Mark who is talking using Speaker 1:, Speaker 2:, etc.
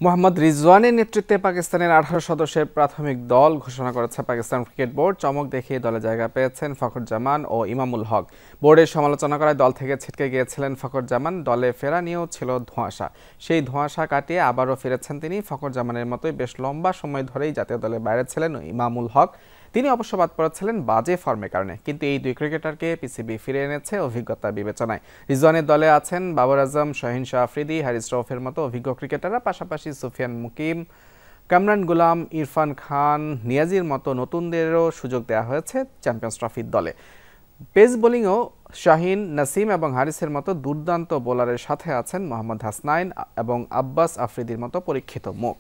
Speaker 1: মোহাম্মদ রিজওয়ানের নেতৃত্বে পাকিস্তানের ১৮ সদস্যের প্রাথমিক দল ঘোষণা করেছে পাকিস্তান ক্রিকেট বোর্ড। চমক দেখিয়ে দলে জায়গা পেয়েছেন ফখর জামান ও ইমামুল হক। বোর্ডের সমালোচনা করায় দল থেকে ছিটকে গিয়েছিলেন ফখর জামান। দলে ফেরা নিয়েও ছিল ধোঁয়াশা। সেই ধোঁয়াশা কাটিয়ে আবারও ফিরেছেন তিনি। ফখর জামানের মতোই বেশ লম্বা সময় ধরেই জাতীয় দলের বাইরে ছিলেন ইমামুল হক। তিনি অবশ্য বাদ পড়েছিলেন বাজে ফর্মের কারণে, কিন্তু এই দুই ক্রিকেটারকে পিসিবি ফিরে এনেছে অভিজ্ঞতা বিবেচনায়। রিজওয়ানের দলে আছেন বাবর আজম, শাহিন শাহ আফ্রিদি, হারিস রৌফের মতো অভিজ্ঞ ক্রিকেটাররা। পাশাপাশি সুফিয়ান মুকিম, কামরান গুলাম, ইরফান খান, নিয়াজির মতো নতুনদেরও সুযোগ দেওয়া হয়েছে চ্যাম্পিয়ন্স ট্রফির দলে। পেস বোলিংও শাহিন, নাসিম এবং হারিসের মতো দুর্দান্ত বোলারের সাথে আছেন মোহাম্মদ হাসনাইন এবং আব্বাস আফ্রিদির মতো পরীক্ষিত মুখ।